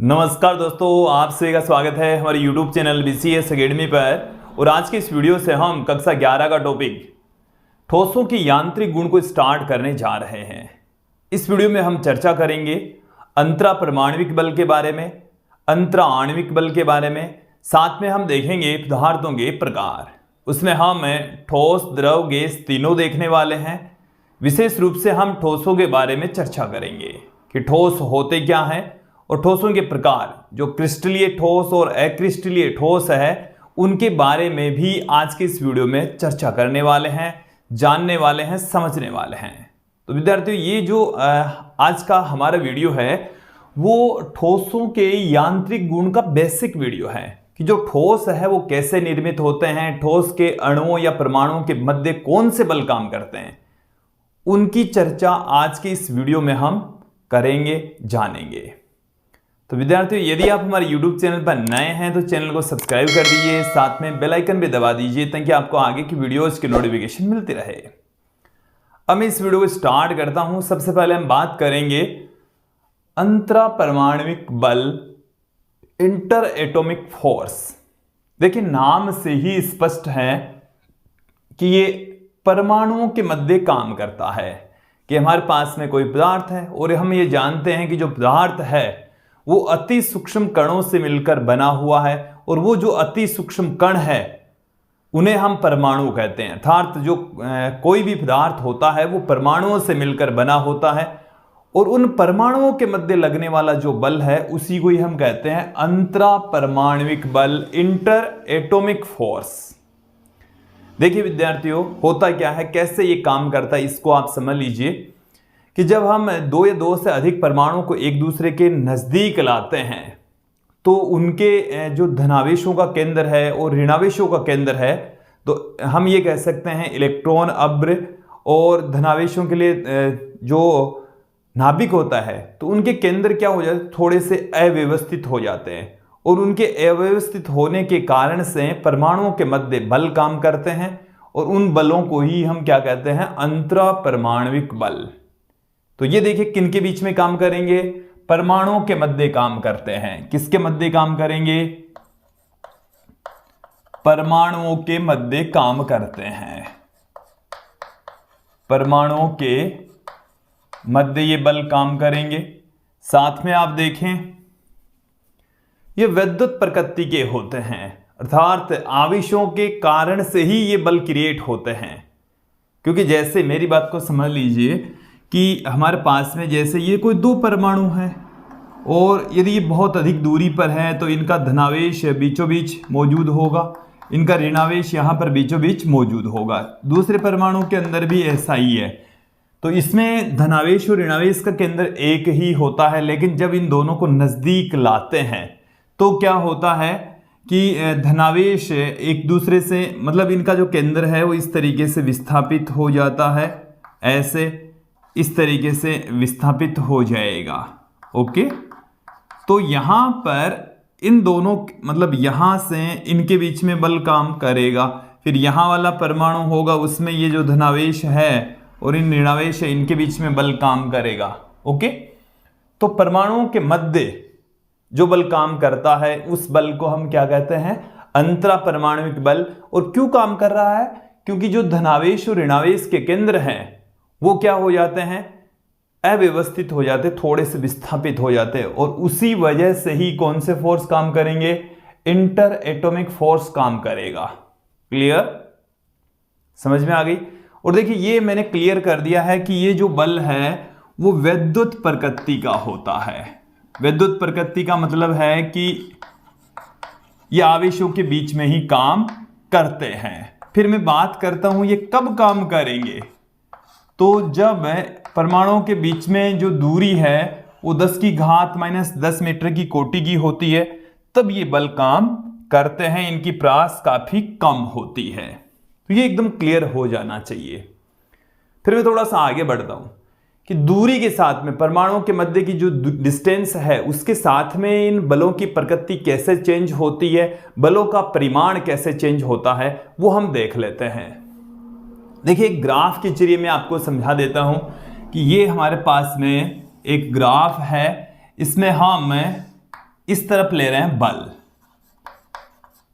नमस्कार दोस्तों, आप सभी का स्वागत है हमारे YouTube चैनल BCS अकेडमी पर। और आज के इस वीडियो से हम कक्षा 11 का टॉपिक ठोसों की यांत्रिक गुण को स्टार्ट करने जा रहे हैं। इस वीडियो में हम चर्चा करेंगे अंतरा परमाणविक बल के बारे में, अंतरा आणविक बल के बारे में, साथ में हम देखेंगे पदार्थों के प्रकार। उसमें हम ठोस, द्रव, गैस तीनों देखने वाले हैं। विशेष रूप से हम ठोसों के बारे में चर्चा करेंगे कि ठोस होते क्या हैं और ठोसों के प्रकार, जो क्रिस्टलीय ठोस और अक्रिस्टलीय ठोस है, उनके बारे में भी आज के इस वीडियो में चर्चा करने वाले हैं, जानने वाले हैं, समझने वाले हैं। तो विद्यार्थियों, ये जो आज का हमारा वीडियो है वो ठोसों के यांत्रिक गुण का बेसिक वीडियो है कि जो ठोस है वो कैसे निर्मित होते हैं, ठोस के अणुओं या परमाणुओं के मध्य कौन से बल काम करते हैं, उनकी चर्चा आज के इस वीडियो में हम करेंगे, जानेंगे। तो विद्यार्थियों, यदि आप हमारे YouTube चैनल पर नए हैं तो चैनल को सब्सक्राइब कर दीजिए, साथ में बेल आइकन भी दबा दीजिए ताकि आपको आगे की वीडियोस की नोटिफिकेशन मिलती रहे। अब मैं इस वीडियो को स्टार्ट करता हूं। सबसे पहले हम बात करेंगे अंतरा परमाणविक बल, इंटर एटॉमिक फोर्स। देखिए, नाम से ही स्पष्ट है कि ये परमाणुओं के मध्य काम करता है कि हमारे पास में कोई पदार्थ है और हम ये जानते हैं कि जो पदार्थ है वो अति सूक्ष्म कणों से मिलकर बना हुआ है, और वो जो अति सूक्ष्म कण है उन्हें हम परमाणु कहते हैं। अर्थात जो कोई भी पदार्थ होता है वो परमाणुओं से मिलकर बना होता है, और उन परमाणुओं के मध्य लगने वाला जो बल है उसी को ही हम कहते हैं अंतरा परमाणविक बल, इंटर एटॉमिक फोर्स। देखिए विद्यार्थियों, होता क्या है, कैसे ये काम करता है, इसको आप समझ लीजिए कि जब हम दो या दो से अधिक परमाणुओं को एक दूसरे के नजदीक लाते हैं तो उनके जो धनावेशों का केंद्र है और ऋणावेशों का केंद्र है, तो हम ये कह सकते हैं इलेक्ट्रॉन, अब्र, और धनावेशों के लिए जो नाभिक होता है तो उनके केंद्र क्या हो जाते हैं, थोड़े से अव्यवस्थित हो जाते हैं, और उनके अव्यवस्थित होने के कारण से परमाणुओं के मध्य बल काम करते हैं, और उन बलों को ही हम क्या कहते हैं, अंतरा परमाणविक बल। तो ये देखिए किन के बीच में काम करेंगे, परमाणुओं के मध्य काम करते हैं। किसके मध्य काम करेंगे, परमाणुओं के मध्य काम करते हैं। परमाणुओं के मध्य ये बल काम करेंगे। साथ में आप देखें ये विद्युत प्रकृति के होते हैं, अर्थात आवेशों के कारण से ही ये बल क्रिएट होते हैं। क्योंकि जैसे मेरी बात को समझ लीजिए कि हमारे पास में जैसे ये कोई दो परमाणु हैं और यदि ये बहुत अधिक दूरी पर है तो इनका धनावेश बीचों बीच मौजूद होगा, इनका ऋणावेश यहाँ पर बीचों बीच मौजूद होगा। दूसरे परमाणु के अंदर भी ऐसा ही है। तो इसमें धनावेश और ऋणावेश का केंद्र एक ही होता है, लेकिन जब इन दोनों को नज़दीक लाते हैं तो क्या होता है कि धनावेश एक दूसरे से, मतलब इनका जो केंद्र है वो इस तरीके से विस्थापित हो जाता है, ऐसे इस तरीके से विस्थापित हो जाएगा। ओके, तो यहां पर इन दोनों, मतलब यहां से इनके बीच में बल काम करेगा। फिर यहां वाला परमाणु होगा, उसमें ये जो धनावेश है और इन ऋणावेश है, इनके बीच में बल काम करेगा। ओके, तो परमाणुओं के मध्य जो बल काम करता है उस बल को हम क्या कहते हैं, अंतरा परमाणविक बल। और क्यों काम कर रहा है, क्योंकि जो धनावेश और ऋणावेश के केंद्र हैं वो क्या हो जाते हैं, अव्यवस्थित हो जाते, थोड़े से विस्थापित हो जाते हैं, और उसी वजह से ही कौन से फोर्स काम करेंगे, इंटर एटॉमिक फोर्स काम करेगा। क्लियर, समझ में आ गई। और देखिए ये मैंने क्लियर कर दिया है कि ये जो बल है वो विद्युत प्रकृति का होता है। विद्युत प्रकृति का मतलब है कि ये आवेशों के बीच में ही काम करते हैं। फिर मैं बात करता हूं ये कब काम करेंगे, तो जब परमाणुओं के बीच में जो दूरी है वो 10 की घात -10 मीटर की कोटि की होती है, तब ये बल काम करते हैं। इनकी प्रास काफी कम होती है। तो ये एकदम क्लियर हो जाना चाहिए। फिर मैं थोड़ा सा आगे बढ़ता हूं कि दूरी के साथ में परमाणुओं के मध्य की जो डिस्टेंस है उसके साथ में इन बलों की प्रकृति कैसे चेंज होती है, बलों का परिमाण कैसे चेंज होता है, वो हम देख लेते हैं। देखिए, ग्राफ के जरिए मैं आपको समझा देता हूं कि ये हमारे पास में एक ग्राफ है, इसमें हम इस तरफ ले रहे हैं बल,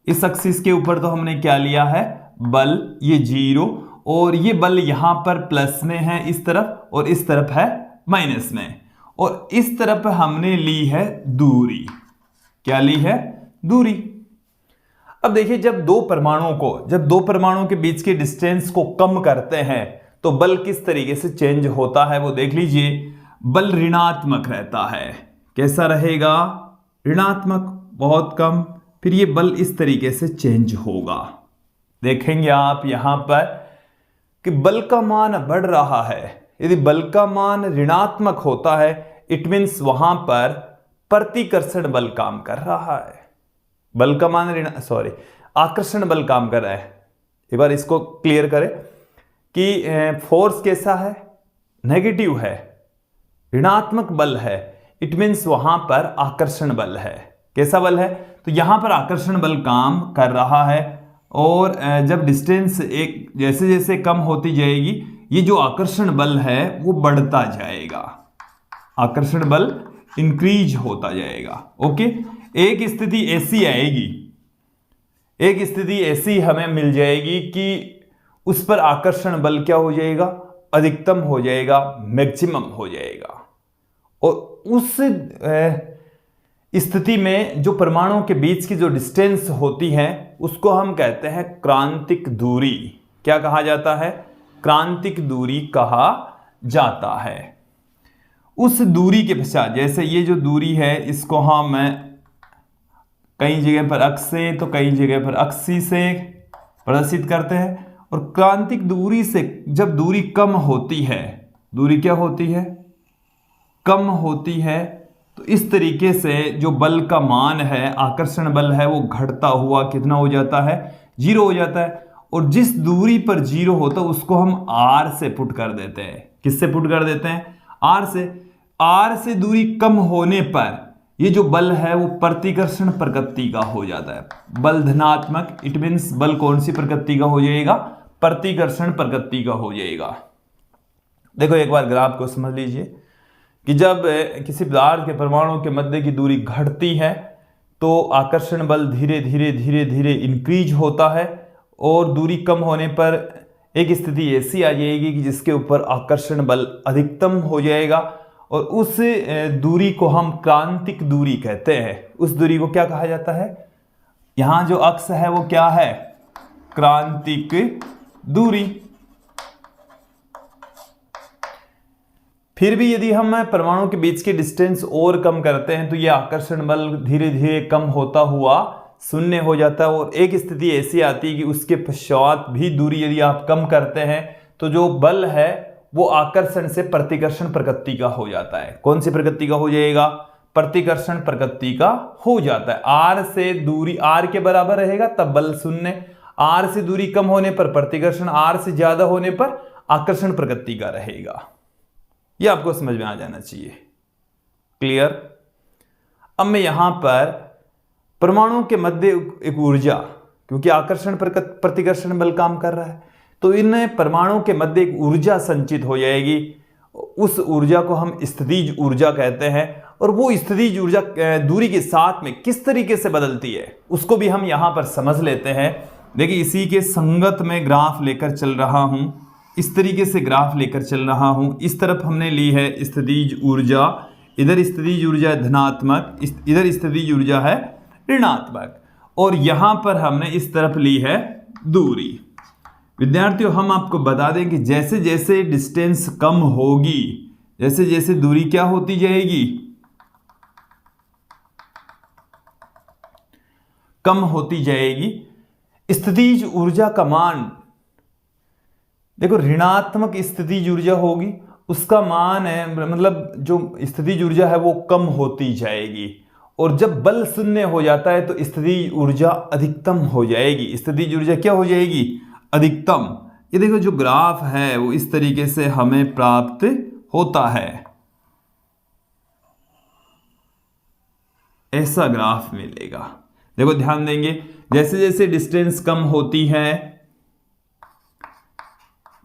इस एक्सिस के ऊपर तो हमने क्या लिया है बल, ये 0, और ये बल यहां पर प्लस में है इस तरफ, और इस तरफ है माइनस में, और इस तरफ हमने ली है दूरी। क्या ली है? दूरी। अब देखिए जब दो परमाणुओं के बीच के डिस्टेंस को कम करते हैं तो बल किस तरीके से चेंज होता है वो देख लीजिए। बल ऋणात्मक रहता है। कैसा रहेगा? ऋणात्मक, बहुत कम। फिर ये बल इस तरीके से चेंज होगा। देखेंगे आप यहां पर कि बल का मान बढ़ रहा है। यदि बल का मान ऋणात्मक होता है इट मीन्स वहां पर प्रतिकर्षण बल काम कर रहा है। बल का मान आकर्षण बल काम कर रहा है। एक बार इसको क्लियर करें कि फोर्स कैसा है? नेगेटिव है, ऋणात्मक बल है, इट मीन्स वहां पर आकर्षण बल है। कैसा बल है? तो यहां पर आकर्षण बल काम कर रहा है, और जब डिस्टेंस एक जैसे जैसे कम होती जाएगी ये जो आकर्षण बल है वो बढ़ता जाएगा, आकर्षण बल इंक्रीज होता जाएगा। ओके, एक स्थिति ऐसी आएगी, एक स्थिति ऐसी हमें मिल जाएगी कि उस पर आकर्षण बल क्या हो जाएगा? अधिकतम हो जाएगा, मैक्सिमम हो जाएगा। और उस स्थिति में जो परमाणुओं के बीच की जो डिस्टेंस होती है उसको हम कहते हैं क्रांतिक दूरी। क्या कहा जाता है? क्रांतिक दूरी कहा जाता है। उस दूरी के पश्चात, जैसे ये जो दूरी है इसको हम कई जगह पर अक्ष से तो कई जगह पर अक्षी से प्रदर्शित करते हैं, और क्रांतिक दूरी से जब दूरी कम होती है, दूरी क्या होती है? कम होती है, तो इस तरीके से जो बल का मान है, आकर्षण बल है, वो घटता हुआ कितना हो जाता है? 0 हो जाता है। और जिस दूरी पर 0 होता है उसको हम r से पुट कर देते हैं। किससे पुट कर देते हैं? r से। r से दूरी कम होने पर ये जो बल है वो प्रतिकर्षण प्रकृति का हो जाता है। बल धनात्मक, इट मीन्स बल कौन सी प्रकृति का हो जाएगा? प्रतिकर्षण प्रकृति का हो जाएगा। देखो एक बार ग्राफ को समझ लीजिए कि जब किसी पदार्थ के परमाणुओं के मध्य की दूरी घटती है तो आकर्षण बल धीरे धीरे धीरे धीरे इंक्रीज होता है, और दूरी कम होने पर एक स्थिति ऐसी आ जाएगी कि जिसके ऊपर आकर्षण बल अधिकतम हो जाएगा, और उस दूरी को हम क्रांतिक दूरी कहते हैं। उस दूरी को क्या कहा जाता है? यहां जो अक्ष है वो क्या है? क्रांतिक दूरी। फिर भी यदि हम परमाणु के बीच के डिस्टेंस और कम करते हैं तो यह आकर्षण बल धीरे धीरे कम होता हुआ शून्य हो जाता है, और एक स्थिति ऐसी आती है कि उसके पश्चात भी दूरी यदि आप कम करते हैं तो जो बल है वो आकर्षण से प्रतिकर्षण प्रकृति का हो जाता है। कौन सी प्रकृति का हो जाएगा? प्रतिकर्षण प्रकृति का हो जाता है। r से दूरी r के बराबर रहेगा तब बल शून्य, r से दूरी कम होने पर प्रतिकर्षण, r से ज्यादा होने पर आकर्षण प्रकृति का रहेगा। यह आपको समझ में आ जाना चाहिए। क्लियर? अब मैं यहां पर परमाणुओं के मध्य एक ऊर्जा, क्योंकि आकर्षण प्रतिकर्षण बल काम कर रहा है तो इन परमाणुओं के मध्य एक ऊर्जा संचित हो जाएगी। उस ऊर्जा को हम स्थितिज ऊर्जा कहते हैं, और वो स्थितिज ऊर्जा दूरी के साथ में किस तरीके से बदलती है उसको भी हम यहां पर समझ लेते हैं। देखिए इसी के संगत में ग्राफ लेकर चल रहा हूं, इस तरीके से ग्राफ लेकर चल रहा हूं। इस तरफ हमने ली है स्थितिज ऊर्जा, इधर स्थितिज ऊर्जा है धनात्मक, इधर स्थितिज ऊर्जा है ऋणात्मक, और यहां पर हमने इस तरफ ली है दूरी। विद्यार्थियों हम आपको बता दें कि जैसे जैसे डिस्टेंस कम होगी, जैसे जैसे दूरी क्या होती जाएगी? कम होती जाएगी। स्थितिज ऊर्जा का मान, देखो ऋणात्मक स्थितिज ऊर्जा होगी उसका मान है, मतलब जो स्थितिज ऊर्जा है वो कम होती जाएगी, और जब बल शून्य हो जाता है तो स्थितिज ऊर्जा अधिकतम हो जाएगी। स्थितिज ऊर्जा क्या हो जाएगी? अधिकतम। ये देखो जो ग्राफ है वो इस तरीके से हमें प्राप्त होता है, ऐसा ग्राफ मिलेगा। देखो ध्यान देंगे, जैसे जैसे डिस्टेंस कम होती है,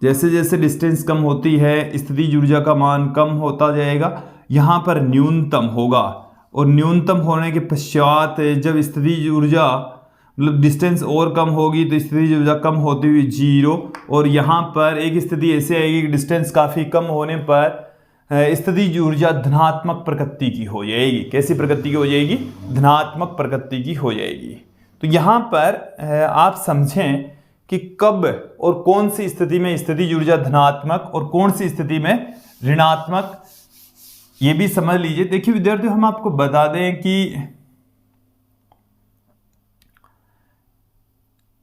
जैसे जैसे डिस्टेंस कम होती है स्थितिज ऊर्जा का मान कम होता जाएगा। यहां पर न्यूनतम होगा, और न्यूनतम होने के पश्चात जब स्थितिज ऊर्जा मतलब डिस्टेंस और कम होगी तो स्थितिज ऊर्जा कम होती हुई 0, और यहाँ पर एक स्थिति ऐसे आएगी कि डिस्टेंस काफ़ी कम होने पर स्थितिज ऊर्जा धनात्मक प्रकृति की हो जाएगी। कैसी प्रकृति की हो जाएगी? धनात्मक प्रकृति की हो जाएगी। तो यहाँ पर आप समझें कि कब और कौन सी स्थिति में स्थितिज ऊर्जा धनात्मक और कौन सी स्थिति में ऋणात्मक, ये भी समझ लीजिए। देखिए विद्यार्थियों, हम आपको बता दें कि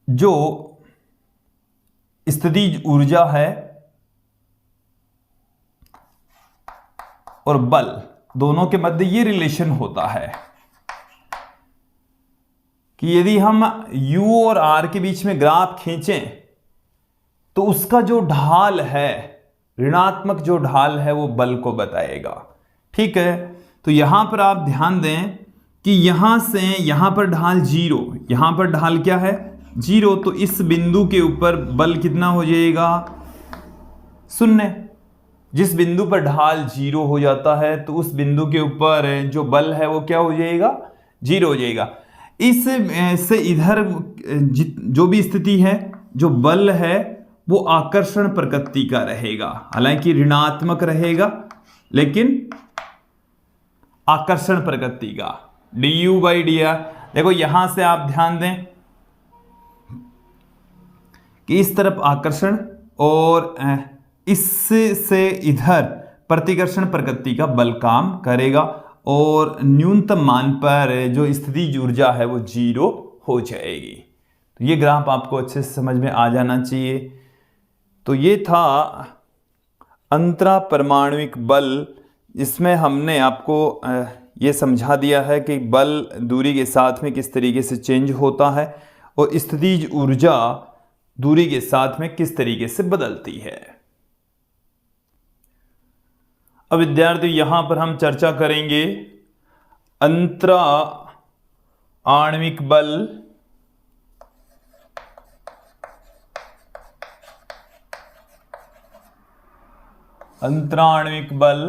जो स्थितिज ऊर्जा है और बल दोनों के मध्य ये रिलेशन होता है कि यदि हम U और R के बीच में ग्राफ खींचें तो उसका जो ढाल है, ऋणात्मक जो ढाल है, वो बल को बताएगा। ठीक है, तो यहां पर आप ध्यान दें कि यहां से यहां पर ढाल 0, यहां पर ढाल क्या है? 0, तो इस बिंदु के ऊपर बल कितना हो जाएगा? 0। जिस बिंदु पर ढाल 0 हो जाता है तो उस बिंदु के ऊपर जो बल है वो क्या हो जाएगा? 0 हो जाएगा। इस से इधर जो भी स्थिति है, जो बल है वो आकर्षण प्रकृति का रहेगा, हालांकि ऋणात्मक रहेगा लेकिन आकर्षण प्रकृति का, du/dr। देखो यहां से आप ध्यान दें कि इस तरफ आकर्षण और इससे इधर प्रतिकर्षण प्रकृति का बल काम करेगा और न्यूनतम मान पर जो स्थितिज ऊर्जा है वो 0 हो जाएगी। तो ये ग्राफ आपको अच्छे से समझ में आ जाना चाहिए। तो ये था अंतरा परमाणुविक बल। इसमें हमने आपको ये समझा दिया है कि बल दूरी के साथ में किस तरीके से चेंज होता है और स्थितिज ऊर्जा दूरी के साथ में किस तरीके से बदलती है। अब विद्यार्थी यहां पर हम चर्चा करेंगे अंतरा आणविक बल, अंतराण्विक बल,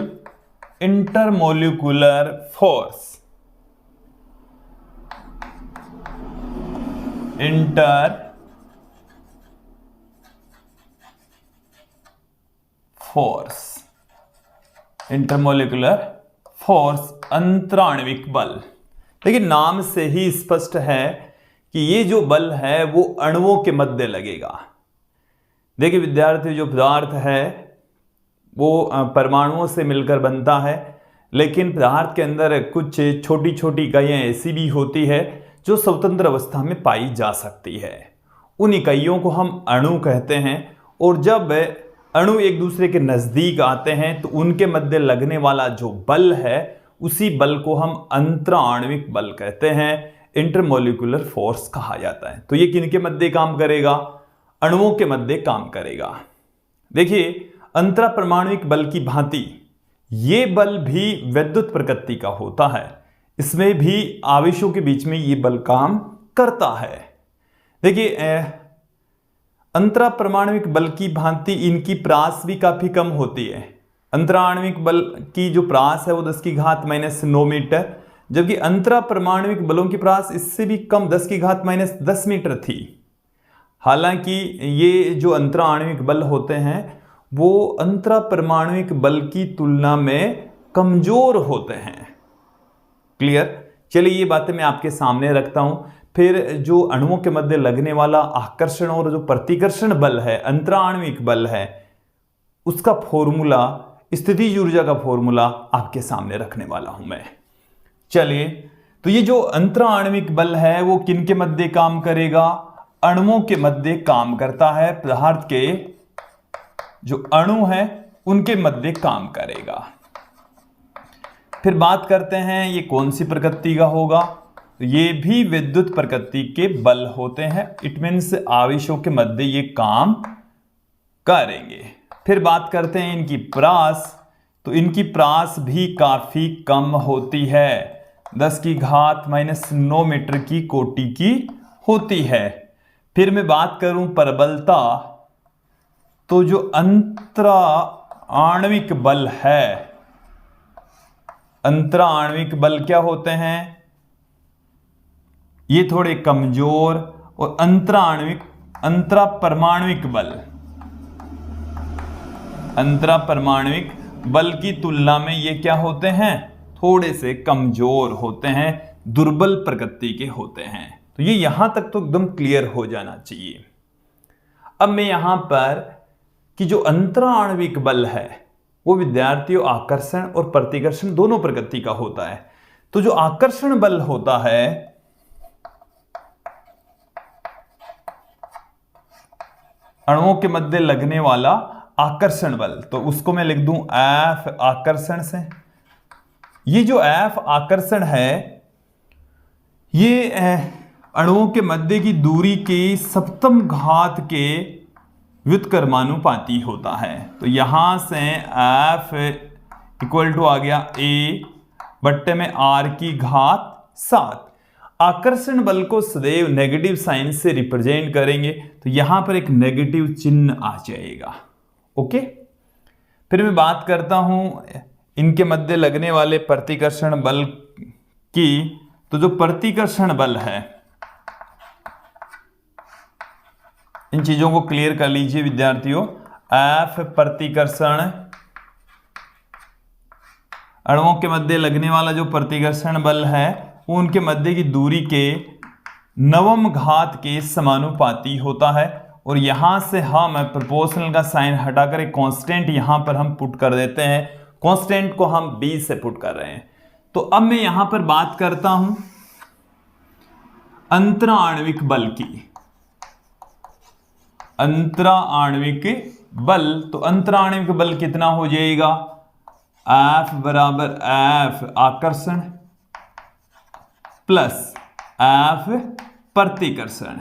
इंटरमोलिकुलर फोर्स, इंटरमोलिकुलर फोर्स, अंतराण्विक बल। देखिए नाम से ही स्पष्ट है कि ये जो बल है वो अणुओं के मध्य लगेगा। देखिए विद्यार्थी, जो पदार्थ है वो परमाणुओं से मिलकर बनता है, लेकिन पदार्थ के अंदर कुछ छोटी छोटी इकाइयां ऐसी भी होती है जो स्वतंत्र अवस्था में पाई जा सकती है। उन इकाइयों को हम अणु कहते हैं, और जब अणु एक दूसरे के नजदीक आते हैं तो उनके मध्य लगने वाला जो बल है उसी बल को हम अंतराण्विक बल कहते हैं, इंटरमोलिकुलर फोर्स कहा जाता है। तो ये किनके मध्य काम करेगा? अणुओं के मध्य काम करेगा। देखिए अंतरा परमाणुविक बल की भांति ये बल भी विद्युत प्रकृति का होता है, इसमें भी आवेशों के बीच में ये बल काम करता है। देखिए अंतरा परमाणुविक बल की भांति इनकी प्रास भी काफी कम होती है। अंतराण्विक बल की जो प्रास है वो 10⁻⁻9 मीटर, जबकि अंतरा परमाणुविक बलों की प्रास इससे भी कम 10⁻10 मीटर थी। हालांकि ये जो अंतराण्विक बल होते हैं वो अंतरा परमाणुविक बल की तुलना में कमजोर होते हैं। क्लियर? चलिए ये बातें मैं आपके सामने रखता हूं। फिर जो अणुओं के मध्य लगने वाला आकर्षण और जो प्रतिकर्षण बल है, अंतराण्विक बल है, उसका फॉर्मूला, स्थितिज ऊर्जा का फॉर्मूला आपके सामने रखने वाला हूं मैं। चलिए, तो ये जो अंतराण्विक बल है वो किन के मध्य काम करेगा? अणुओं के मध्य काम करता है। पदार्थ के जो अणु हैं उनके मध्य काम करेगा। फिर बात करते हैं ये कौन सी प्रकृति का होगा? तो ये भी विद्युत प्रकृति के बल होते हैं। इट मीन्स आवेशों के मध्य ये काम करेंगे। फिर बात करते हैं इनकी प्रास। तो इनकी प्रास भी काफी कम होती है, 10⁻⁻9 मीटर की कोटि की होती है। फिर मैं बात करूं परबलता, तो जो अंतरा आणविक बल है, अंतरा आणविक बल क्या होते हैं, ये थोड़े कमजोर, और अंतरा परमाणविक बल, अंतरा परमाणविक बल की तुलना में ये क्या होते हैं, थोड़े से कमजोर होते हैं, दुर्बल प्रकृति के होते हैं। तो ये यहां तक तो एकदम क्लियर हो जाना चाहिए। अब मैं यहां पर कि जो अंतरा आणविक बल है वो विद्यार्थियों आकर्षण और प्रतिकर्षण दोनों प्रकृति का होता है। तो जो आकर्षण बल होता है अणुओं के मध्य लगने वाला आकर्षण बल, तो उसको मैं लिख दूं F आकर्षण से। ये जो F आकर्षण है ये अणुओं के मध्य की दूरी के सप्तम घात के व्युत्क्रमानुपाती होता है। तो यहां से F इक्वल टू आ गया A बट्टे में R की घात 7। आकर्षण बल को सदैव नेगेटिव साइन से रिप्रेजेंट करेंगे, तो यहां पर एक नेगेटिव चिन्ह आ जाएगा। ओके, फिर मैं बात करता हूं इनके मध्य लगने वाले प्रतिकर्षण बल की। तो जो प्रतिकर्षण बल है, इन चीजों को क्लियर कर लीजिए विद्यार्थियों। F प्रतिकर्षण, अणुओं के मध्य लगने वाला जो प्रतिकर्षण बल है वो उनके मध्य की दूरी के नवम घात के समानुपाती होता है। और यहां से हम प्रोपोर्शनल का साइन हटाकर एक कांस्टेंट यहां पर हम पुट कर देते हैं। कांस्टेंट को हम b से पुट कर रहे हैं। तो अब मैं यहां पर बात करता हूं अंतरा आणविक बल की। अंतरा आणविक बल, तो अंतरा आणविक बल कितना हो जाएगा, F बराबर F आकर्षण प्लस F प्रतिकर्षण।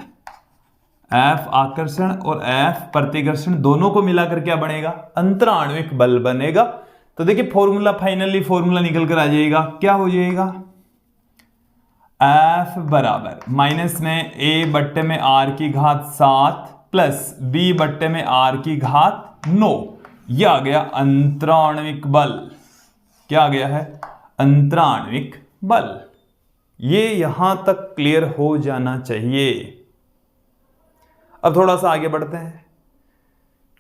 F आकर्षण और F प्रतिकर्षण दोनों को मिलाकर क्या बनेगा, अंतरा आणविक बल बनेगा। तो देखिए फॉर्मूला, फाइनली फॉर्मूला निकल कर आ जाएगा, क्या हो जाएगा, F बराबर माइनस में A बट्टे में R की घात 7 प्लस B बट्टे में R की घात 9। यह आ गया अंतरा आणविक बल। क्या आ गया है, अंतरा आणविक बल। ये यहां तक क्लियर हो जाना चाहिए। अब थोड़ा सा आगे बढ़ते हैं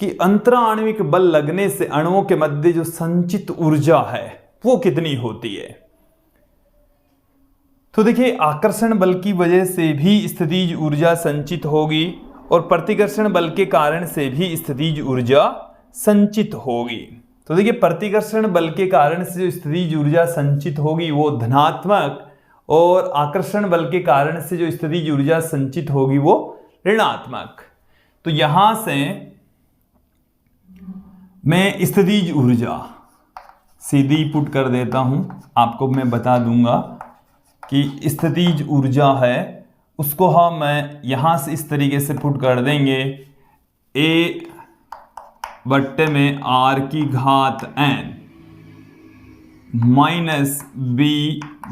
कि अंतरा आणविक बल लगने से अणुओं के मध्य जो संचित ऊर्जा है वो कितनी होती है। तो देखिए आकर्षण बल की वजह से भी स्थितिज ऊर्जा संचित होगी और प्रतिकर्षण बल के कारण से भी स्थितिज ऊर्जा संचित होगी। तो देखिए प्रतिकर्षण बल के कारण से जो स्थितिज ऊर्जा संचित होगी वो धनात्मक, और आकर्षण बल के कारण से जो स्थितिज ऊर्जा संचित होगी वो ऋणात्मक। तो यहां से मैं स्थितिज ऊर्जा सीधी पुट कर देता हूं। आपको मैं बता दूंगा कि स्थितिज ऊर्जा है उसको हम यहां से इस तरीके से पुट कर देंगे, A बट्टे में R की घात n माइनस B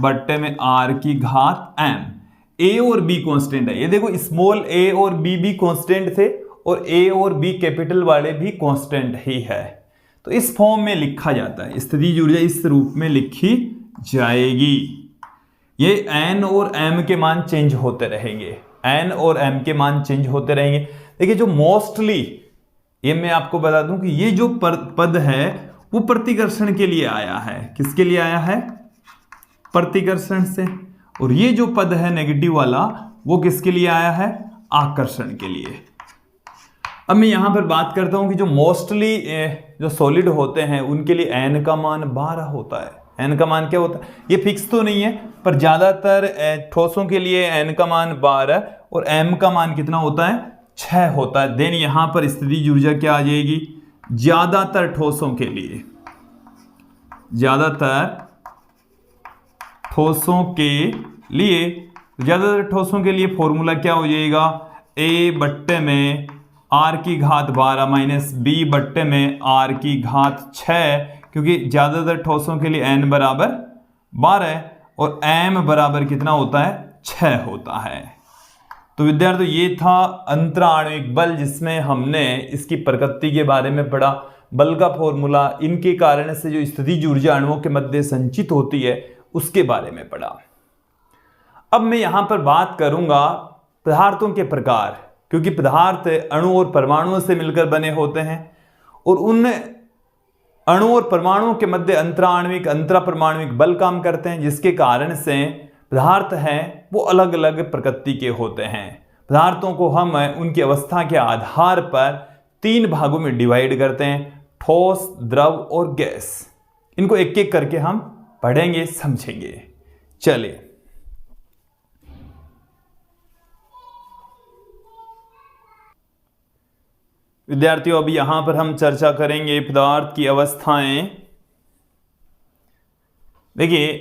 बट्टे में R की घात m। A और B कांस्टेंट है, ये देखो स्मॉल a और b भी कांस्टेंट थे और a और b कैपिटल वाले भी कांस्टेंट ही है। तो इस फॉर्म में लिखा जाता है, स्थितिज ऊर्जा इस रूप में लिखी जाएगी। ये n और m के मान चेंज होते रहेंगे, n और m के मान चेंज होते रहेंगे। देखिए जो मोस्टली, ये मैं आपको बता दूं कि ये जो पद है वो प्रतिकर्षण के लिए आया है। किसके लिए आया है, प्रतिकर्षण से। और ये जो पद है नेगेटिव वाला वो किसके लिए आया है, आकर्षण के लिए। अब मैं यहां पर बात करता हूं कि जो मोस्टली जो सॉलिड होते हैं उनके लिए n का मान 12 होता है। n का मान क्या होता है, ये फिक्स तो नहीं है, पर ज्यादातर ठोसों के लिए n का मान 12 और m का मान कितना होता है, 6 होता है। देन यहां पर स्थितिज ऊर्जा क्या आ जाएगी, ज्यादातर ठोसों के लिए, ज्यादातर ठोसों के लिए फॉर्मूला क्या हो जाएगा, A बट्टे में R की घात 12 माइनस B बट्टे में R की घात 6, क्योंकि ज्यादातर ठोसों के लिए n बराबर 12 और m बराबर कितना होता है, 6 होता है। तो विद्यार्थियों ये था अंतरा आणविक बल, जिसमें हमने इसकी प्रकृति के बारे में पढ़ा, बल का फॉर्मूला, इनके कारण से जो स्थितिज ऊर्जा अणुओं के मध्य संचित होती है उसके बारे में पढ़ा। अब मैं यहां पर बात करूंगा पदार्थों के प्रकार, क्योंकि पदार्थ अणु और परमाणुओं से मिलकर बने होते हैं और उन अणु और परमाणुओं के मध्य अंतराण्विक अंतरापरमाणुविक बल काम करते हैं, जिसके कारण से पदार्थ हैं वो अलग अलग प्रकृति के होते हैं। पदार्थों को हम उनकी अवस्था के आधार पर 3 भागों में डिवाइड करते हैं, ठोस, द्रव और गैस। इनको एक एक करके हम पढ़ेंगे, समझेंगे। चलिए, विद्यार्थियों अभी यहां पर हम चर्चा करेंगे पदार्थ की अवस्थाएं। देखिए,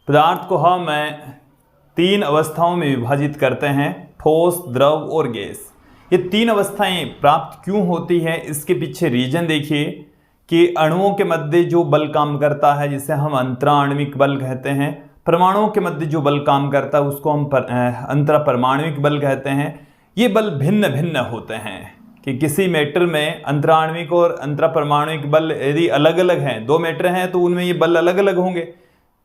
पदार्थ को हम 3 अवस्थाओं में विभाजित करते हैं, ठोस, द्रव और गैस। ये 3 अवस्थाएं प्राप्त क्यों होती है, इसके पीछे रीजन देखिए कि अणुओं के मध्य जो बल काम करता है जिसे हम अंतराण्विक बल कहते हैं, परमाणुओं के मध्य जो बल काम करता है उसको हम अंतरापरमाणुविक बल कहते हैं। ये बल भिन्न भिन्न होते हैं कि किसी मैटर में अंतराण्विक और अंतरापरमाणुविक बल यदि अलग अलग हैं, 2 मैटर हैं तो उनमें ये बल अलग अलग होंगे,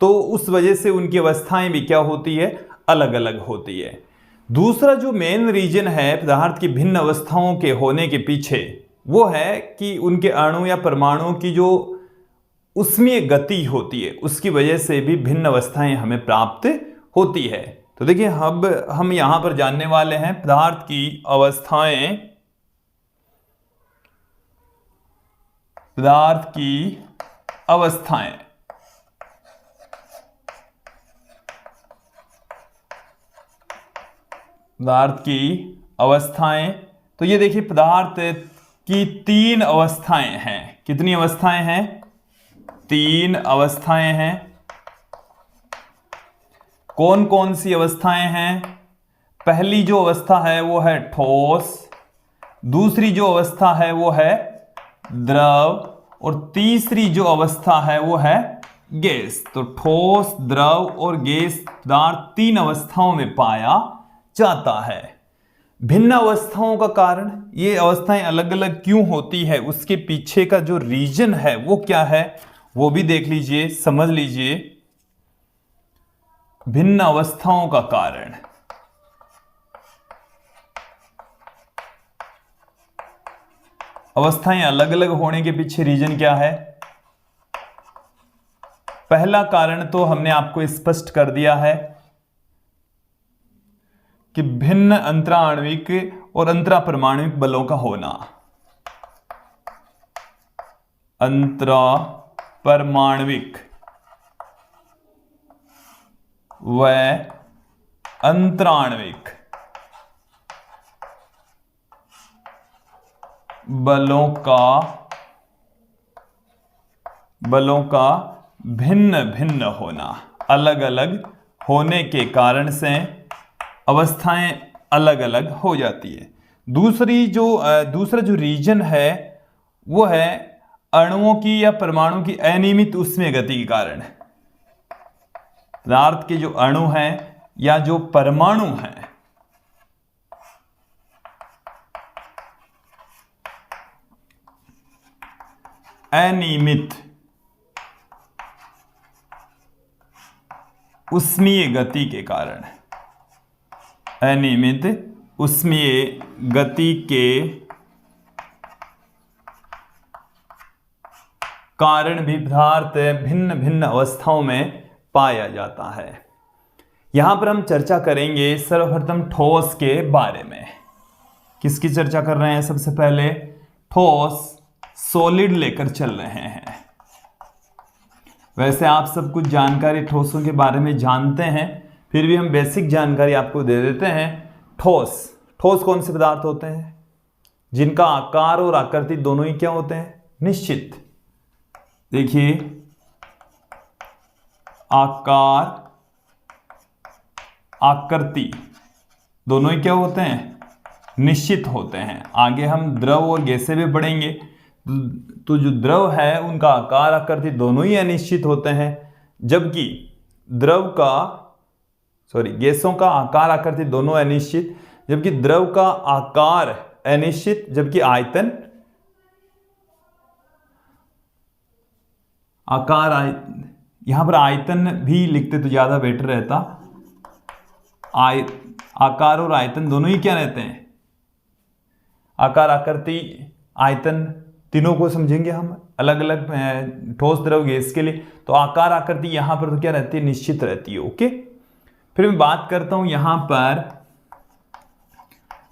तो उस वजह से उनकी अवस्थाएं भी क्या होती है, अलग अलग होती है। दूसरा जो मेन रीजन है पदार्थ की भिन्न अवस्थाओं के होने के पीछे, वो है कि उनके अणु या परमाणुओं की जो उष्मीय गति होती है उसकी वजह से भी भिन्न अवस्थाएं हमें प्राप्त होती है। तो देखिए, अब हम यहां पर जानने वाले हैं पदार्थ की अवस्थाएं। पदार्थ की अवस्थाएं, पदार्थ की अवस्थाएं, तो ये देखिए पदार्थ की 3 अवस्थाएं हैं। कितनी अवस्थाएं हैं? 3 अवस्थाएं हैं। कौन कौन सी अवस्थाएं हैं? पहली जो अवस्था है वो है ठोस, दूसरी जो अवस्था है वो है द्रव, और तीसरी जो अवस्था है वो है गैस। तो ठोस, द्रव और गैस पदार्थ 3 अवस्थाओं में पाया जाता है। भिन्न अवस्थाओं का कारण, ये अवस्थाएं अलग अलग क्यों होती है, उसके पीछे का जो रीजन है वो क्या है, वो भी देख लीजिए, समझ लीजिए। भिन्न अवस्थाओं का कारण, अवस्थाएं अलग अलग होने के पीछे रीजन क्या है? पहला कारण तो हमने आपको स्पष्ट कर दिया है कि भिन्न अंतराण्विक और अंतरापरमाणुविक बलों का होना। अंतरापरमाणुविक व अंतराण्विक बलों का भिन्न भिन्न होना, अलग अलग होने के कारण से अवस्थाएं अलग अलग हो जाती है। दूसरा जो रीजन है वो है अणुओं की या परमाणु की अनियमित ऊष्मीय गति के कारण। पदार्थ के जो अणु हैं या जो परमाणु हैं, अनियमित ऊष्मीय गति के कारण, अनियमित ऊष्मीय गति के कारण भी पदार्थ भिन्न भिन्न अवस्थाओं में पाया जाता है। यहां पर हम चर्चा करेंगे सर्वप्रथम ठोस के बारे में। किसकी चर्चा कर रहे हैं? सबसे पहले ठोस, सॉलिड लेकर चल रहे हैं। वैसे आप सब कुछ जानकारी ठोसों के बारे में जानते हैं, फिर भी हम बेसिक जानकारी आपको दे देते हैं। ठोस कौन से पदार्थ होते हैं? जिनका आकार और आकृति दोनों ही क्या होते हैं? निश्चित। देखिए, आकार, आकृति दोनों ही क्या होते हैं? निश्चित होते हैं। आगे हम द्रव और गैसें भी पढ़ेंगे, तो जो द्रव है उनका आकार, आकृति दोनों ही अनिश्चित होते हैं, जबकि गैसों का आकार, आकृति दोनों अनिश्चित, जबकि द्रव का आकार अनिश्चित, जबकि आयतन आकार यहाँ पर आयतन भी लिखते तो ज़्यादा बेटर रहता। आकार और आयतन दोनों ही क्या रहते हैं? आकार, आकृति, आयतन, तीनों को समझेंगे हम अलग अलग ठोस द्रव गैस के लिए। तो आकार आकृति यहाँ पर तो क्या रहती है? निश्चित रहती है। ओके, फिर मैं बात करता हूं यहाँ पर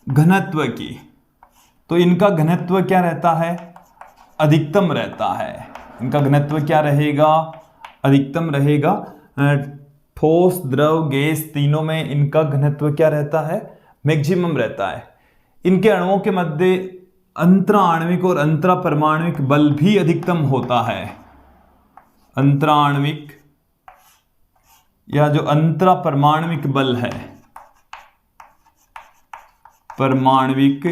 घनत्व की। तो इनका घनत्व क्या रहता है? अधिकतम रहता है। इनका घनत्व क्या रहेगा? अधिकतम रहेगा। ठोस द्रव गैस तीनों में इनका घनत्व क्या रहता है? मैक्सिमम रहता है। इनके अणुओं के मध्य अंतराण्विक और अंतरापरमाण्विक बल भी अधिकतम होता है। अंतराण्विक या जो अंतरापरमाण्विक बल है, परमाण्विक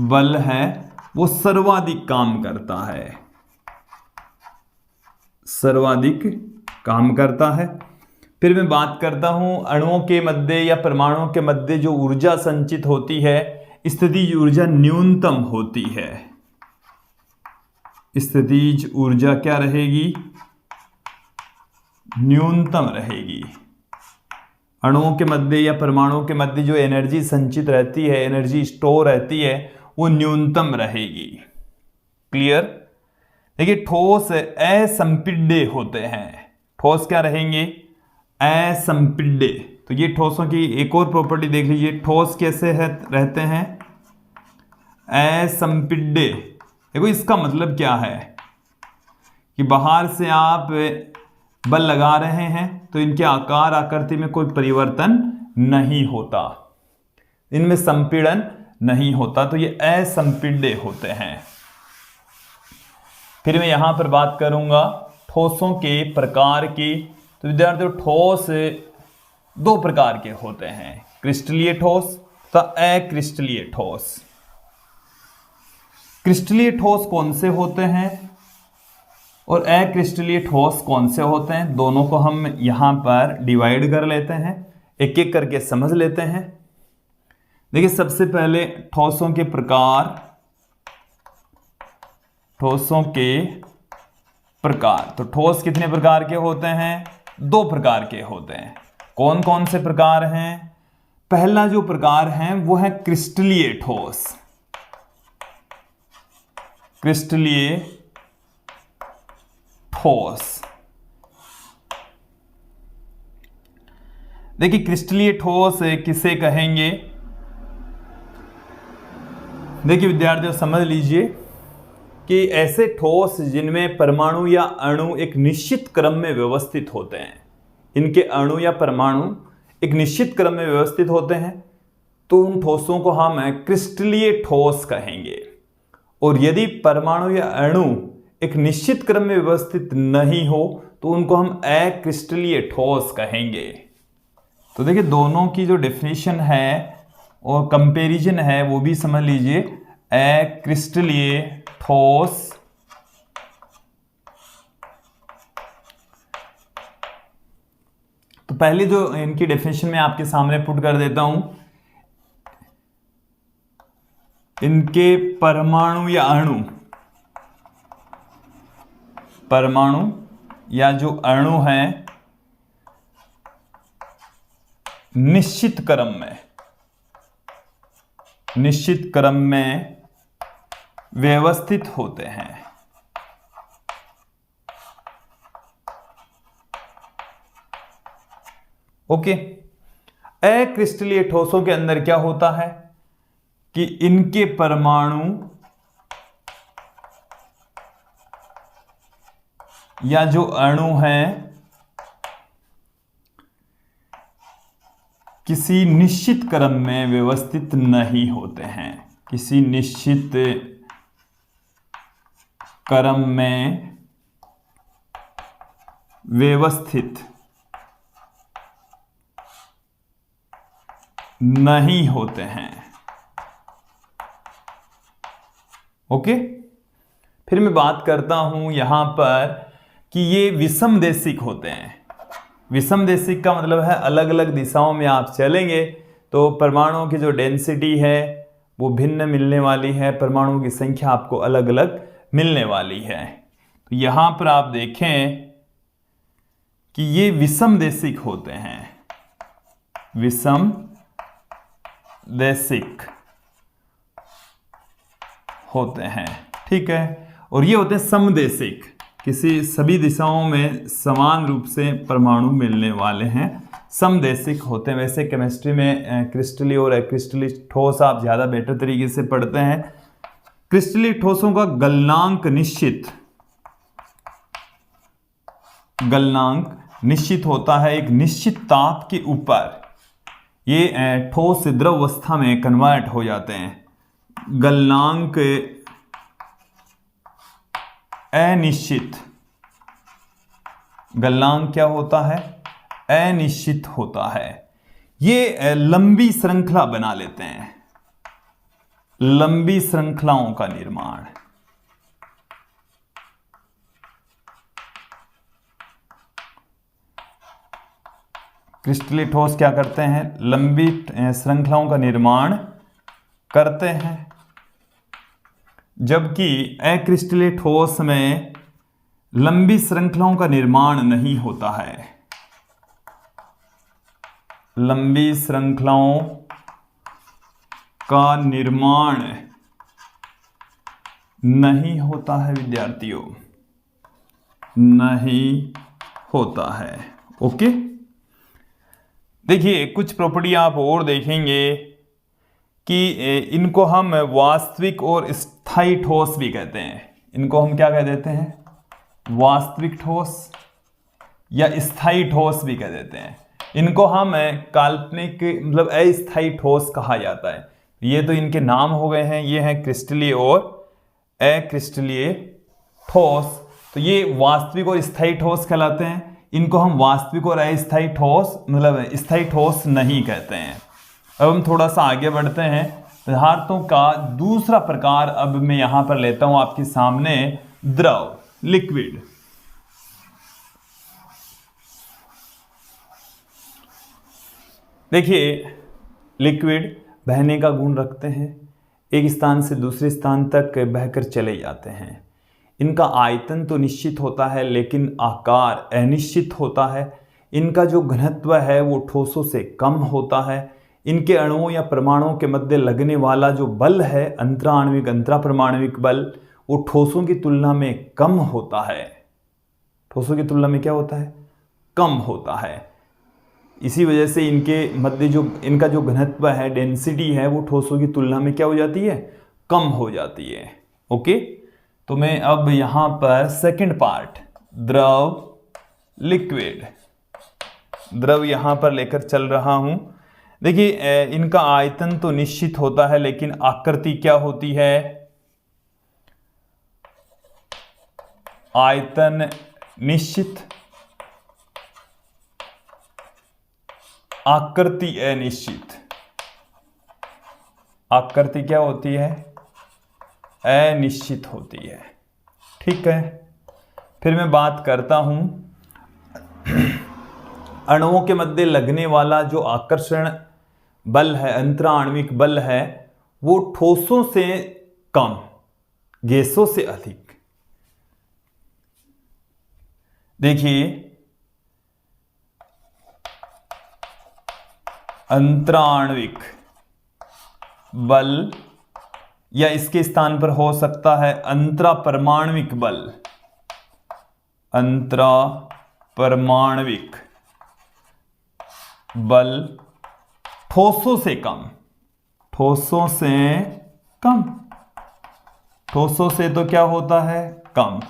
बल है, वो सर्वाधिक काम करता है। सर्वाधिक काम करता है। फिर मैं बात करता हूं अणुओं के मध्य या परमाणुओं के मध्य जो ऊर्जा संचित होती है, स्थितिज ऊर्जा न्यूनतम होती है। स्थितिज ऊर्जा क्या रहेगी? न्यूनतम रहेगी। अणुओं के मध्य या परमाणुओं के मध्य जो एनर्जी संचित रहती है, एनर्जी स्टोर रहती है, वो न्यूनतम रहेगी। क्लियर? देखिए, ठोस असंपीड्य होते हैं। ठोस क्या रहेंगे? असंपीड्य। तो ये ठोसों की एक और प्रॉपर्टी देख लीजिए। ठोस कैसे रहते हैं? असंपीड्य। देखो, इसका मतलब क्या है कि बाहर से आप बल लगा रहे हैं तो इनके आकार आकृति में कोई परिवर्तन नहीं होता, इनमें संपीड़न नहीं होता, तो ये असंपीड्य होते हैं। फिर मैं यहां पर बात करूंगा ठोसों के प्रकार की। तो विद्यार्थियों, ठोस दो प्रकार के होते हैं, क्रिस्टलीय ठोस तथा अक्रिस्टलीय ठोस। क्रिस्टलीय ठोस कौन से होते हैं और अक्रिस्टलीय ठोस कौन से होते हैं, दोनों को हम यहां पर डिवाइड कर लेते हैं, एक एक करके समझ लेते हैं। देखिए, सबसे पहले ठोसों के प्रकार। ठोसों के प्रकार, तो ठोस कितने प्रकार के होते हैं? दो प्रकार के होते हैं। कौन कौन से प्रकार हैं? पहला जो प्रकार है वो है क्रिस्टलीय ठोस। क्रिस्टलीय ठोस। देखिए, क्रिस्टलीय ठोस किसे कहेंगे? देखिए विद्यार्थियों, समझ लीजिए कि ऐसे ठोस जिनमें परमाणु या अणु एक निश्चित क्रम में व्यवस्थित होते हैं, इनके अणु या परमाणु एक निश्चित क्रम में व्यवस्थित होते हैं, तो उन ठोसों को हम क्रिस्टलीय ठोस कहेंगे। और यदि परमाणु या अणु एक निश्चित क्रम में व्यवस्थित नहीं हो तो उनको हम अक्रिस्टलीय ठोस कहेंगे। तो देखिए, दोनों की जो डेफिनेशन है और कंपैरिजन है वो भी समझ लीजिए। अक्रिस्टलीय ठोस तो पहले जो इनकी डेफिनेशन में आपके सामने पुट कर देता हूं। इनके परमाणु या अणु, परमाणु या जो अणु हैं निश्चित क्रम में व्यवस्थित होते हैं। ओके। अक्रिस्टलीय ठोसों के अंदर क्या होता है कि इनके परमाणु या जो अणु हैं किसी निश्चित क्रम में व्यवस्थित नहीं होते हैं। किसी निश्चित क्रम में व्यवस्थित नहीं होते हैं। ओके। फिर मैं बात करता हूं यहां पर कि ये विषमदेशिक होते हैं। विषमदेशिक का मतलब है अलग अलग दिशाओं में आप चलेंगे तो परमाणुओं की जो डेंसिटी है वो भिन्न मिलने वाली है, परमाणुओं की संख्या आपको अलग अलग मिलने वाली है। तो यहां पर आप देखें कि ये विषमदेशिक होते हैं, विषमदेशिक होते हैं, ठीक है। और ये होते हैं समदेशिक, किसी सभी दिशाओं में समान रूप से परमाणु मिलने वाले हैं, समदेशिक होते हैं। वैसे केमिस्ट्री में क्रिस्टलीय और अक्रिस्टलीय ठोस आप ज़्यादा बेटर तरीके से पढ़ते हैं। क्रिस्टलीय ठोसों का गलनांक निश्चित होता है एक निश्चित ताप के ऊपर। ये ठोस से द्रव अवस्था में कन्वर्ट हो जाते हैं। गलनांक अनिश्चित, गलनांक क्या होता है? अनिश्चित होता है। ये लंबी श्रृंखला बना लेते हैं, लंबी श्रृंखलाओं का निर्माण। क्रिस्टलीय ठोस क्या करते हैं? लंबी श्रृंखलाओं का निर्माण करते हैं, जबकि अक्रिस्टलीय ठोस में लंबी श्रृंखलाओं का निर्माण नहीं होता है। लंबी श्रृंखलाओं का निर्माण नहीं होता है विद्यार्थियों, नहीं होता है। ओके, देखिए कुछ प्रॉपर्टी आप और देखेंगे कि इनको हम वास्तविक और स्थायी ठोस भी कहते हैं। इनको हम क्या कह देते हैं? वास्तविक ठोस या स्थायी ठोस भी कह देते हैं। इनको हम काल्पनिक मतलब अस्थायी ठोस कहा जाता है। ये तो इनके नाम हो गए हैं, ये हैं क्रिस्टलीय और अक्रिस्टलीय ठोस। तो ये वास्तविक और स्थायी ठोस कहलाते हैं। इनको हम वास्तविक और अस्थायी ठोस मतलब स्थायी ठोस नहीं कहते हैं। अब हम थोड़ा सा आगे बढ़ते हैं। पदार्थों का दूसरा प्रकार अब मैं यहां पर लेता हूं आपके सामने, द्रव, लिक्विड। देखिए लिक्विड बहने का गुण रखते हैं, एक स्थान से दूसरे स्थान तक बहकर चले जाते हैं। इनका आयतन तो निश्चित होता है लेकिन आकार अनिश्चित होता है। इनका जो घनत्व है वो ठोसों से कम होता है। इनके अणुओं या परमाणुओं के मध्य लगने वाला जो बल है, अंतराण्विक अंतरापरमाणविक बल, वो ठोसों की तुलना में कम होता है। ठोसों की तुलना में क्या होता है? कम होता है। इसी वजह से इनके मध्य जो इनका जो घनत्व है, डेंसिटी है, वो ठोसों की तुलना में क्या हो जाती है? कम हो जाती है। ओके, तो मैं अब यहां पर सेकंड पार्ट, द्रव, लिक्विड, द्रव यहां पर लेकर चल रहा हूं। देखिए इनका आयतन तो निश्चित होता है लेकिन आकृति क्या होती है? आयतन निश्चित, आकृति अनिश्चित। आकृति क्या होती है? अनिश्चित होती है। ठीक है, फिर मैं बात करता हूं अणुओं के मध्य लगने वाला जो आकर्षण बल है, अंतराण्विक बल है, वो ठोसों से कम, गैसों से अधिक। देखिए अंतराण्विक बल या इसके स्थान पर हो सकता है अंतरापरमाण्विक बल, अंतरापरमाण्विक बल ठोसों से कम, ठोसों से कम। ठोसों से तो क्या होता है? कम।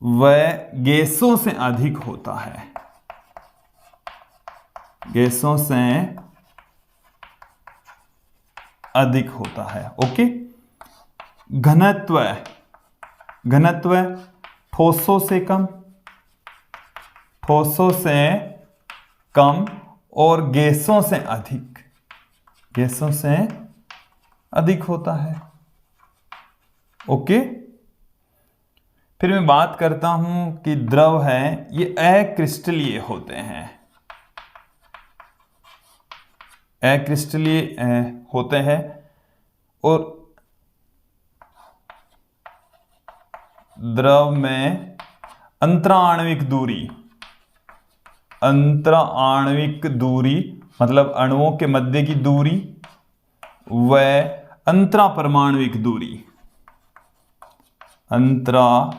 वह गैसों से अधिक होता है, गैसों से अधिक होता है। ओके, घनत्व, घनत्व ठोसों से कम, ठोसों से कम और गैसों से अधिक, गैसों से अधिक होता है। ओके, फिर मैं बात करता हूं कि द्रव है ये अक्रिस्टलीय होते हैं, अक्रिस्टलीय होते हैं। और द्रव में अंतराण्विक दूरी, अंतराण्विक दूरी मतलब अणुओं के मध्य की दूरी, व अंतरापरमाण्विक दूरी, अंतरापरमाण्विक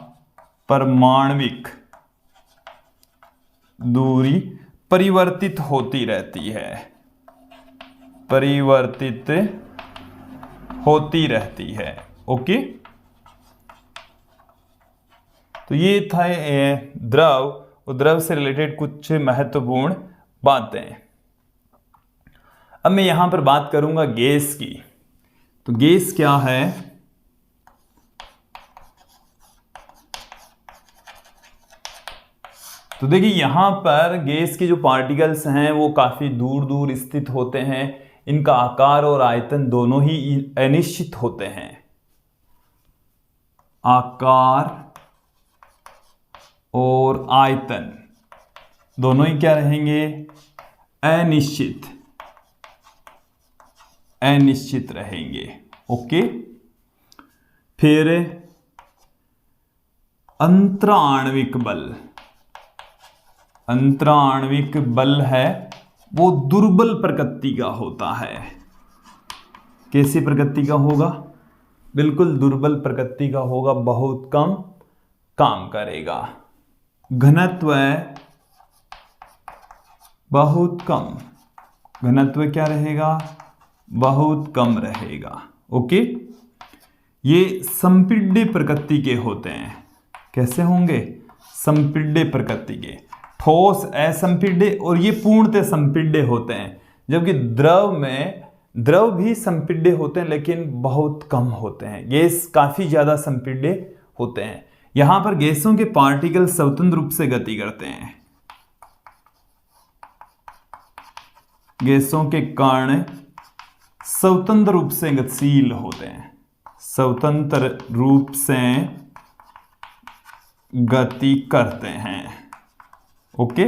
दूरी परिवर्तित होती रहती है, परिवर्तित होती रहती है। ओके, तो ये था द्रव और द्रव से रिलेटेड कुछ महत्वपूर्ण बातें। अब मैं यहां पर बात करूंगा गैस की। तो गैस क्या है? तो देखिए यहां पर गैस के जो पार्टिकल्स हैं वो काफी दूर दूर स्थित होते हैं। इनका आकार और आयतन दोनों ही अनिश्चित होते हैं। आकार और आयतन दोनों ही क्या रहेंगे? अनिश्चित, अनिश्चित रहेंगे। ओके, फिर अंतराण्विक बल, अंतराण्विक बल है वो दुर्बल प्रकृति का होता है। कैसी प्रकृति का होगा? बिल्कुल दुर्बल प्रकृति का होगा, बहुत कम काम करेगा। घनत्व बहुत कम, घनत्व क्या रहेगा? बहुत कम रहेगा। ओके, ये संपीड्य प्रकृति के होते हैं। कैसे होंगे? संपीड्य प्रकृति के। ठोस असंपीड्य और ये पूर्णतः संपीड्य होते हैं, जबकि द्रव में द्रव भी संपीड्य होते हैं लेकिन बहुत कम होते हैं। गैस काफी ज्यादा संपीड्य होते हैं। यहां पर गैसों के पार्टिकल स्वतंत्र रूप से गति करते हैं। गैसों के कण स्वतंत्र रूप से गतिशील होते हैं, स्वतंत्र रूप से गति करते हैं। ओके,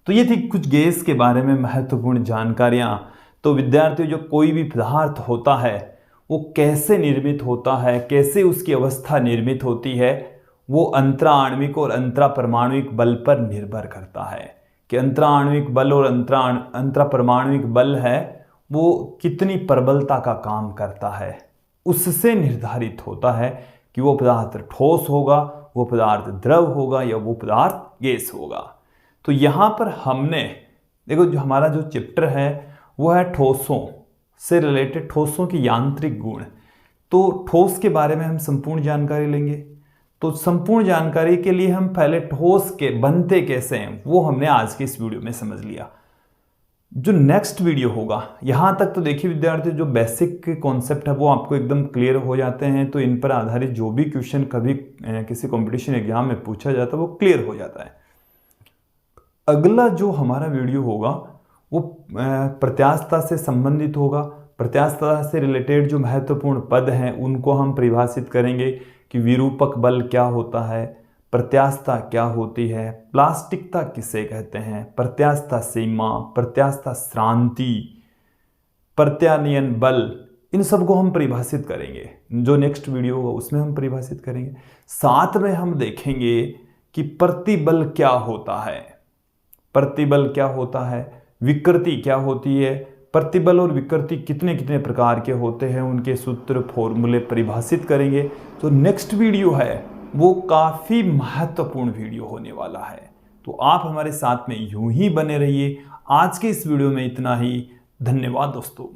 तो ये थी कुछ गैस के बारे में महत्वपूर्ण जानकारियां। तो विद्यार्थियों, जो कोई भी पदार्थ होता है वो कैसे निर्मित होता है, कैसे उसकी अवस्था निर्मित होती है, वो अंतराण्विक और अंतरापरमाण्विक बल पर निर्भर करता है कि अंतराण्विक बल और अंतरापरमाण्विक बल है वो कितनी प्रबलता का काम करता है। उससे निर्धारित होता है कि वो पदार्थ ठोस होगा, वो पदार्थ द्रव होगा या वो पदार्थ गैस होगा। तो यहाँ पर हमने देखो, जो हमारा जो चैप्टर है वो है ठोसों से रिलेटेड, ठोसों की यांत्रिक गुण। तो ठोस के बारे में हम संपूर्ण जानकारी लेंगे। तो संपूर्ण जानकारी के लिए हम पहले ठोस के बनते कैसे हैं वो हमने आज के इस वीडियो में समझ लिया। जो नेक्स्ट वीडियो होगा, यहां तक तो देखिए विद्यार्थी, जो बेसिक कॉन्सेप्ट है वो आपको एकदम क्लियर हो जाते हैं। तो इन पर आधारित जो भी क्वेश्चन कभी किसी कंपटीशन एग्जाम में पूछा जाता है वो क्लियर हो जाता है। अगला जो हमारा वीडियो होगा वो प्रत्यास्थता से संबंधित होगा। प्रत्यास्थता से रिलेटेड जो महत्वपूर्ण पद हैं उनको हम परिभाषित करेंगे कि विरूपक बल क्या होता है, प्रत्यास्थता क्या होती है, प्लास्टिकता किसे कहते हैं, प्रत्यास्थता सीमा, प्रत्यास्थता श्रांति, प्रत्यानयन बल, इन सबको हम परिभाषित करेंगे। जो नेक्स्ट वीडियो होगा उसमें हम परिभाषित करेंगे। साथ में हम देखेंगे कि प्रतिबल क्या होता है, प्रतिबल क्या होता है, विकृति क्या होती है, प्रतिबल और विकृति कितने कितने प्रकार के होते हैं, उनके सूत्र फॉर्मूले परिभाषित करेंगे। तो नेक्स्ट वीडियो है वो काफ़ी महत्वपूर्ण वीडियो होने वाला है। तो आप हमारे साथ में यूं ही बने रहिए। आज के इस वीडियो में इतना ही। धन्यवाद दोस्तों।